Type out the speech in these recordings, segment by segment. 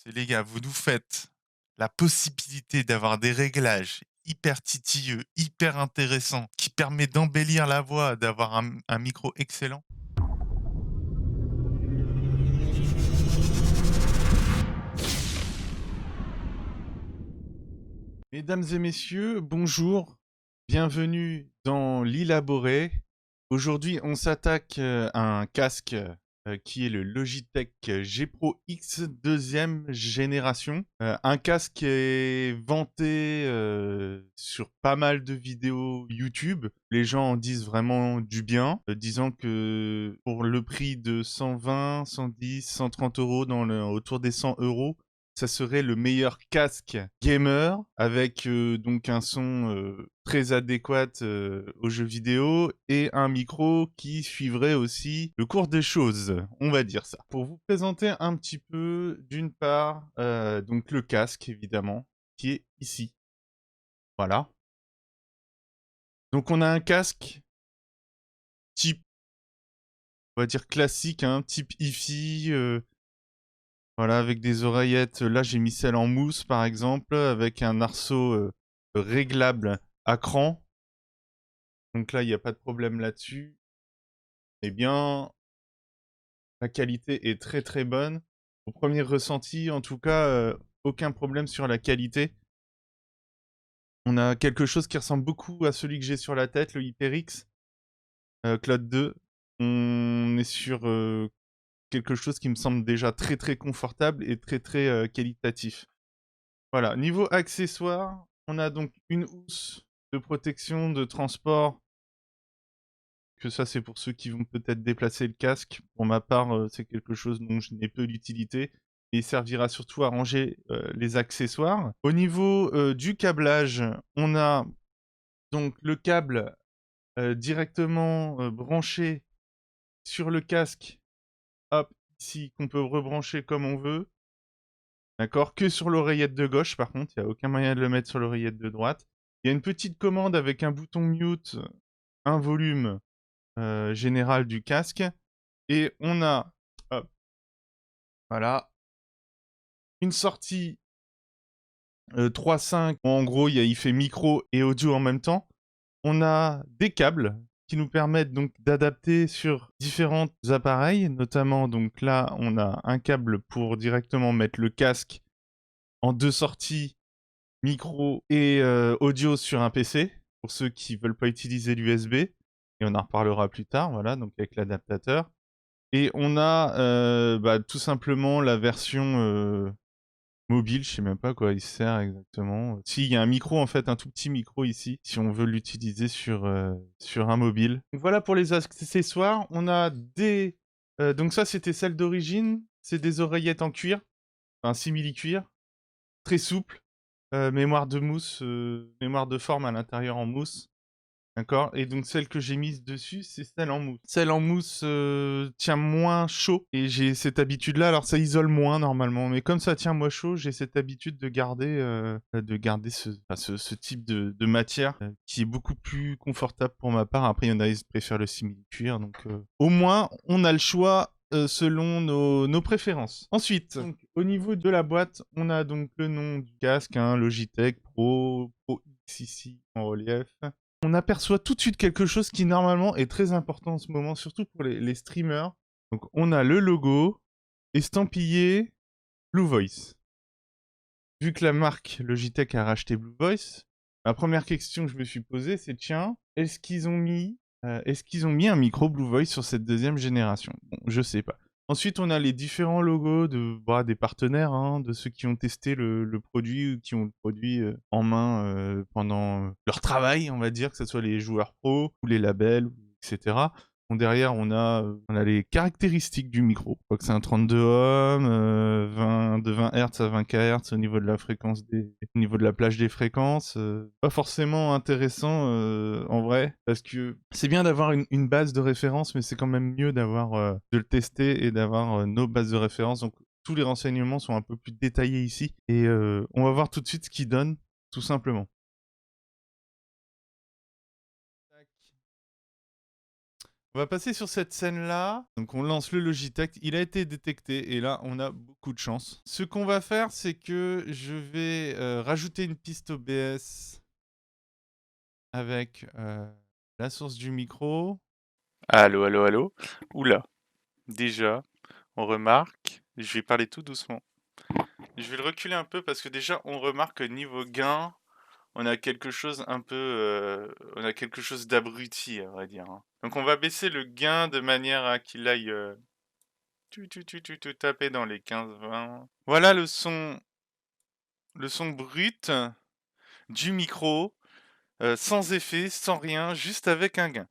Et les gars, vous nous faites la possibilité d'avoir des réglages hyper titilleux, hyper intéressants, qui permet d'embellir la voix, d'avoir un micro excellent. Mesdames et messieurs, bonjour, bienvenue dans l'Élaboré. Aujourd'hui, on s'attaque à un casque qui est le Logitech G Pro X deuxième génération. Un casque qui est vanté sur pas mal de vidéos YouTube. Les gens en disent vraiment du bien, disant que pour le prix de 120, 110, 130 euros, autour des 100 euros, ça serait le meilleur casque gamer avec donc un son très adéquat aux jeux vidéo et un micro qui suivrait aussi le cours des choses, on va dire ça. Pour vous présenter un petit peu, d'une part, donc le casque évidemment, qui est ici. Voilà. Donc on a un casque type, on va dire classique, hein, type hi-fi, voilà, avec des oreillettes. Là, j'ai mis celle en mousse, par exemple, avec un arceau réglable à cran. Donc là, il n'y a pas de problème là-dessus. Eh bien, la qualité est très très bonne. Au premier ressenti, en tout cas, aucun problème sur la qualité. On a quelque chose qui ressemble beaucoup à celui que j'ai sur la tête, le HyperX Cloud 2. On est sur quelque chose qui me semble déjà très très confortable et très très qualitatif. Voilà, niveau accessoires, on a donc une housse de protection de transport, que ça c'est pour ceux qui vont peut-être déplacer le casque. Pour ma part, c'est quelque chose dont je n'ai peu d'utilité et il servira surtout à ranger les accessoires. Au niveau du câblage, on a donc le câble directement branché sur le casque, hop, ici, qu'on peut rebrancher comme on veut. D'accord? Que sur l'oreillette de gauche, par contre, il n'y a aucun moyen de le mettre sur l'oreillette de droite. Il y a une petite commande avec un bouton mute, un volume général du casque. Et on a, hop, voilà, une sortie 3.5. En gros, il fait micro et audio en même temps. On a des câbles qui nous permettent donc d'adapter sur différents appareils. Notamment, donc là, on a un câble pour directement mettre le casque en deux sorties micro et audio sur un PC, pour ceux qui veulent pas utiliser l'USB, et on en reparlera plus tard, voilà, donc avec l'adaptateur. Et on a tout simplement la version mobile, je sais même pas à quoi il sert exactement. Si, il y a un micro en fait, un tout petit micro ici, si on veut l'utiliser sur un mobile. Donc voilà pour les accessoires, on a des... donc ça c'était celle d'origine, c'est des oreillettes en cuir, un simili-cuir, très souple. Mémoire de mousse, mémoire de forme à l'intérieur en mousse. D'accord? Et donc celle que j'ai mise dessus, c'est celle en mousse. Celle en mousse tient moins chaud et j'ai cette habitude-là. Alors ça isole moins normalement, mais comme ça tient moins chaud, j'ai cette habitude de garder ce type de matière qui est beaucoup plus confortable pour ma part. Après, il y en a qui préfèrent le simili-cuir, donc au moins on a le choix selon nos préférences. Ensuite, donc, au niveau de la boîte, on a donc le nom du casque, hein, Logitech Pro X ici en relief. On aperçoit tout de suite quelque chose qui normalement est très important en ce moment, surtout pour les streamers. Donc on a le logo estampillé Blue Voice. Vu que la marque Logitech a racheté Blue Voice, la première question que je me suis posée, c'est tiens, est-ce qu'ils ont mis un micro Blue Voice sur cette deuxième génération? Bon, je sais pas. Ensuite, on a les différents logos des partenaires, hein, de ceux qui ont testé le produit ou qui ont le produit en main pendant leur travail, on va dire, que ce soit les joueurs pro ou les labels, etc. Bon, derrière, on a les caractéristiques du micro. Je crois que c'est un 32 ohms, de 20 Hz à 20 kHz au niveau de la fréquence au niveau de la plage des fréquences. Pas forcément intéressant en vrai, parce que c'est bien d'avoir une base de référence, mais c'est quand même mieux de le tester et d'avoir nos bases de référence. Donc tous les renseignements sont un peu plus détaillés ici, et on va voir tout de suite ce qu'il donne, tout simplement. On va passer sur cette scène-là. Donc on lance le Logitech, il a été détecté et là on a beaucoup de chance. Ce qu'on va faire, c'est que je vais rajouter une piste OBS avec la source du micro. Allô, allô, allô. Oula, déjà, on remarque, je vais parler tout doucement. Je vais le reculer un peu parce que déjà, on remarque que niveau gain, on a quelque chose un peu, on a quelque chose d'abruti, à vrai dire, hein. Donc on va baisser le gain de manière à qu'il aille taper dans les 15-20. Voilà le son brut du micro, sans effet, sans rien, juste avec un gain.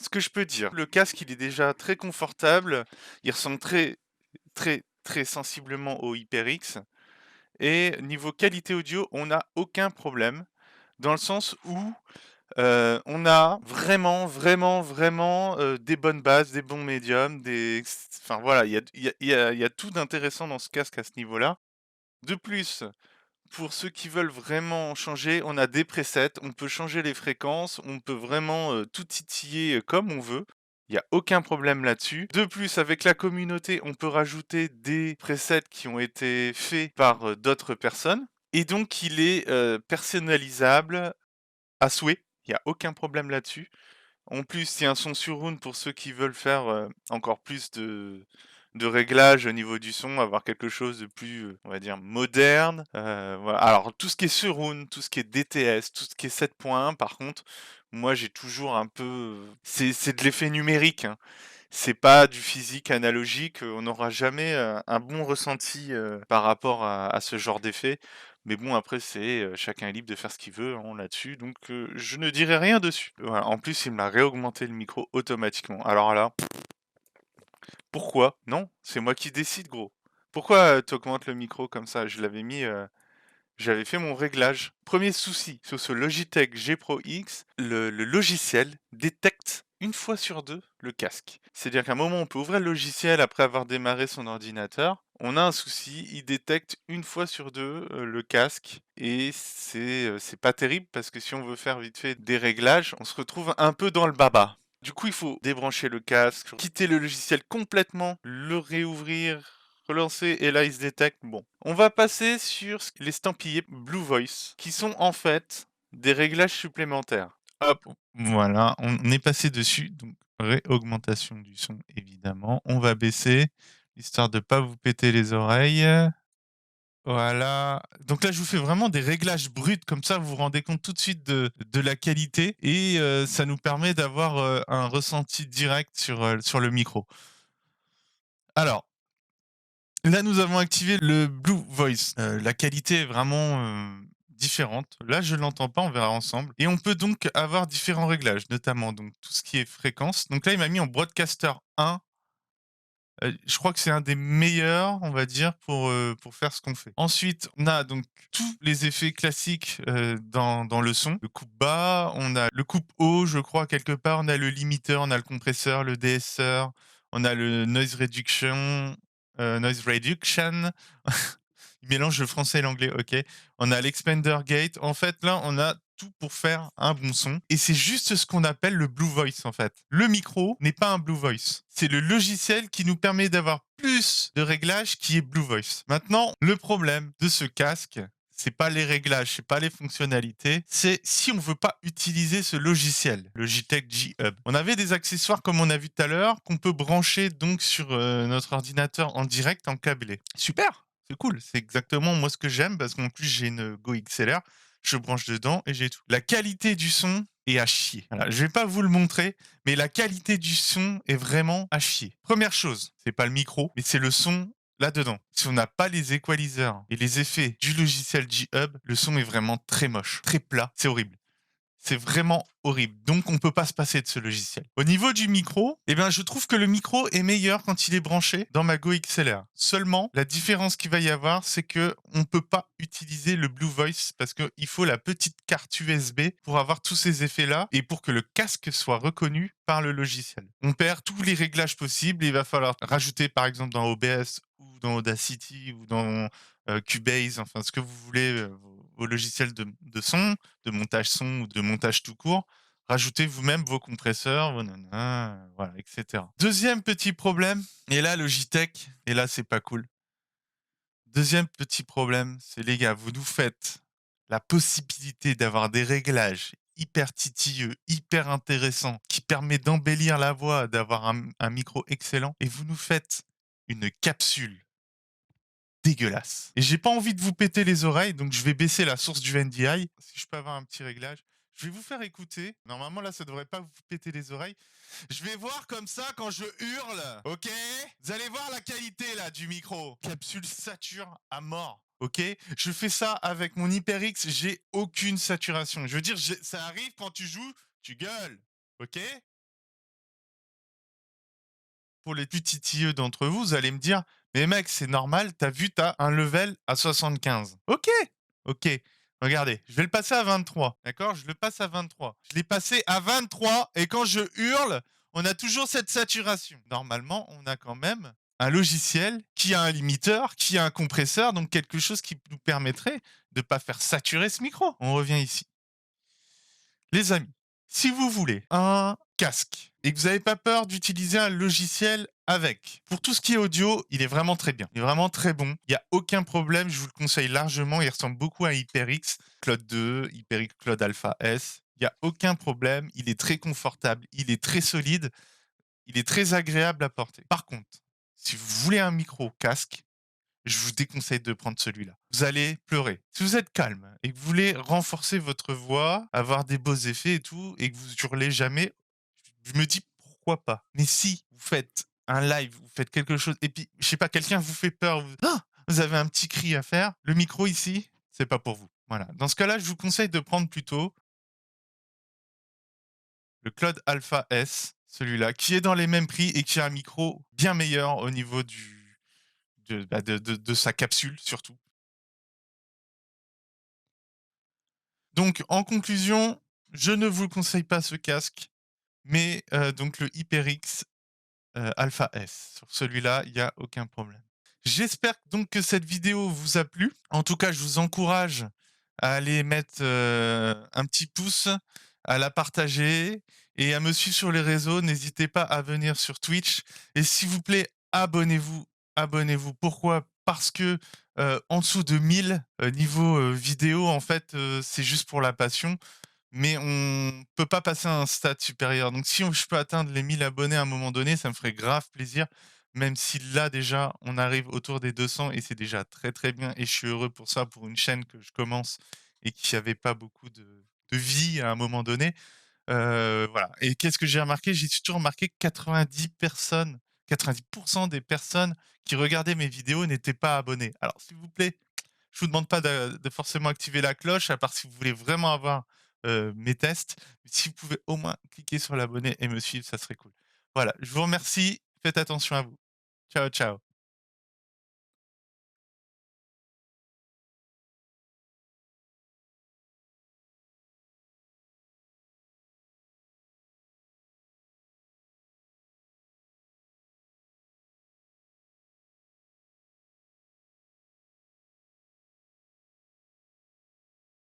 Ce que je peux dire, le casque, il est déjà très confortable, il ressemble très sensiblement au HyperX et niveau qualité audio, on n'a aucun problème dans le sens où, on a vraiment, des bonnes bases, des bons médiums, enfin voilà, il y a tout d'intéressant dans ce casque à ce niveau-là. De plus, pour ceux qui veulent vraiment changer, on a des presets, on peut changer les fréquences, on peut vraiment, tout titiller, comme on veut. Il y a aucun problème là-dessus. De plus, avec la communauté, on peut rajouter des presets qui ont été faits par, d'autres personnes et donc il est, personnalisable à souhait. Il y a aucun problème là-dessus. En plus, il y a un son sur round pour ceux qui veulent faire, encore plus de réglages au niveau du son, avoir quelque chose de plus, on va dire moderne, voilà. Alors tout ce qui est surround, tout ce qui est DTS, tout ce qui est 7.1 par contre, moi j'ai toujours un peu, c'est de l'effet numérique, hein. C'est pas du physique analogique, on n'aura jamais, un bon ressenti, par rapport à ce genre d'effet. Mais bon après c'est, chacun est libre de faire ce qu'il veut, hein, là-dessus, donc je ne dirai rien dessus. Voilà, en plus il me l'a réaugmenté le micro automatiquement. Alors là, pourquoi? Non, c'est moi qui décide gros. Pourquoi, tu augmentes le micro comme ça? J'avais fait mon réglage. Premier souci, sur ce Logitech G Pro X, le logiciel détecte une fois sur deux le casque. C'est-à-dire qu'à un moment, on peut ouvrir le logiciel après avoir démarré son ordinateur. On a un souci, il détecte une fois sur deux le casque et c'est pas terrible parce que si on veut faire vite fait des réglages, on se retrouve un peu dans le baba. Du coup, il faut débrancher le casque, quitter le logiciel complètement, le réouvrir, relancer et là il se détecte. Bon, on va passer sur l'estampillé Blue Voice, qui sont en fait des réglages supplémentaires. Hop, voilà, on est passé dessus, donc réaugmentation du son évidemment. On va baisser, histoire de pas vous péter les oreilles. Voilà. Donc là, je vous fais vraiment des réglages bruts, comme ça, vous vous rendez compte tout de suite de la qualité et ça nous permet d'avoir un ressenti direct sur le micro. Alors, là, nous avons activé le Blue Voice. La qualité est vraiment différente. Là, je l'entends pas, on verra ensemble. Et on peut donc avoir différents réglages, notamment donc tout ce qui est fréquence. Donc là, il m'a mis en Broadcaster 1. Je crois que c'est un des meilleurs, on va dire, pour faire ce qu'on fait. Ensuite, on a donc tous les effets classiques, dans le son. Le coupe bas, on a le coupe haut, je crois, quelque part, on a le limiteur, on a le compresseur, le DSR, on a le noise reduction. Il mélange le français et l'anglais, OK. On a l'expander gate. En fait, là, on a tout pour faire un bon son. Et c'est juste ce qu'on appelle le Blue Voice, en fait. Le micro n'est pas un Blue Voice. C'est le logiciel qui nous permet d'avoir plus de réglages qui est Blue Voice. Maintenant, le problème de ce casque, c'est pas les réglages, c'est pas les fonctionnalités, c'est si on veut pas utiliser ce logiciel, Logitech G Hub. On avait des accessoires comme on a vu tout à l'heure qu'on peut brancher donc sur notre ordinateur en direct en câblé. Super, c'est cool, c'est exactement moi ce que j'aime parce qu'en plus j'ai une Go XLR, je branche dedans et j'ai tout. La qualité du son est à chier. Voilà, je vais pas vous le montrer, mais la qualité du son est vraiment à chier. Première chose, c'est pas le micro, mais c'est le son là-dedans. Si on n'a pas les equalizers et les effets du logiciel G-Hub, le son est vraiment très moche, très plat, c'est horrible. C'est vraiment horrible. Donc, on peut pas se passer de ce logiciel. Au niveau du micro, eh bien, je trouve que le micro est meilleur quand il est branché dans ma Go XLR. Seulement, la différence qu'il va y avoir, c'est que on peut pas utiliser le Blue Voice parce qu'il faut la petite carte USB pour avoir tous ces effets-là et pour que le casque soit reconnu par le logiciel. On perd tous les réglages possibles et il va falloir rajouter, par exemple, dans OBS ou dans Audacity ou dans Cubase, enfin, ce que vous voulez, vos logiciels de son, de montage son ou de montage tout court, Rajoutez vous-même vos compresseurs, vos nanas, voilà, et cetera. 2e petit problème, et là Logitech, et là c'est pas cool. 2e petit problème, c'est les gars, vous nous faites la possibilité d'avoir des réglages hyper titilleux, hyper intéressants, qui permet d'embellir la voix, d'avoir un micro excellent, et vous nous faites une capsule dégueulasse. Et j'ai pas envie de vous péter les oreilles, donc je vais baisser la source du NDI. Si je peux avoir un petit réglage. Je vais vous faire écouter. Normalement, là, ça devrait pas vous péter les oreilles. Je vais voir comme ça quand je hurle, ok? Vous allez voir la qualité, là, du micro. Capsule sature à mort, ok? Je fais ça avec mon HyperX, j'ai aucune saturation. Je veux dire, ça arrive quand tu joues, tu gueules, ok? Pour les plus titilleux d'entre vous, vous allez me dire: «Mais mec, c'est normal, t'as vu, t'as un level à 75». OK, OK. Regardez, je vais le passer à 23, d'accord? Je le passe à 23. Je l'ai passé à 23 et quand je hurle, on a toujours cette saturation. Normalement, on a quand même un logiciel qui a un limiteur, qui a un compresseur, donc quelque chose qui nous permettrait de pas faire saturer ce micro. On revient ici. Les amis, si vous voulez un casque et que vous n'avez pas peur d'utiliser un logiciel avec, pour tout ce qui est audio, il est vraiment très bien. Il est vraiment très bon. Il n'y a aucun problème. Je vous le conseille largement. Il ressemble beaucoup à HyperX Cloud 2, HyperX Cloud Alpha S. Il n'y a aucun problème. Il est très confortable. Il est très solide. Il est très agréable à porter. Par contre, si vous voulez un micro casque, je vous déconseille de prendre celui-là. Vous allez pleurer. Si vous êtes calme et que vous voulez renforcer votre voix, avoir des beaux effets et tout, et que vous hurlez jamais, je me dis pourquoi pas. Mais si vous faites un live, vous faites quelque chose, et puis, je sais pas, quelqu'un vous fait peur, vous avez un petit cri à faire, le micro ici, c'est pas pour vous. Voilà. Dans ce cas-là, je vous conseille de prendre plutôt le Cloud Alpha S, celui-là, qui est dans les mêmes prix et qui a un micro bien meilleur au niveau de sa capsule surtout. Donc, en conclusion, je ne vous conseille pas ce casque, mais donc le HyperX Alpha S. Sur celui-là, il y a aucun problème. J'espère donc que cette vidéo vous a plu. En tout cas, je vous encourage à aller mettre un petit pouce, à la partager et à me suivre sur les réseaux. N'hésitez pas à venir sur Twitch et s'il vous plaît, abonnez-vous, abonnez-vous. Pourquoi? Parce que en dessous de 1000 niveau vidéo, en fait, c'est juste pour la passion, mais on peut pas passer à un stade supérieur. Donc si je peux atteindre les 1000 abonnés à un moment donné, ça me ferait grave plaisir, même si là déjà, on arrive autour des 200 et c'est déjà très, très bien et je suis heureux pour ça, pour une chaîne que je commence et qui avait pas beaucoup de vie à un moment donné. Voilà, et qu'est-ce que j'ai remarqué? J'ai surtout remarqué que 90 des personnes qui regardaient mes vidéos n'étaient pas abonnées. Alors s'il vous plaît, je vous demande pas de forcément activer la cloche, à part si vous voulez vraiment avoir, mes tests. Si vous pouvez au moins cliquer sur l'abonner et me suivre, ça serait cool. Voilà, je vous remercie, faites attention à vous. Ciao, ciao.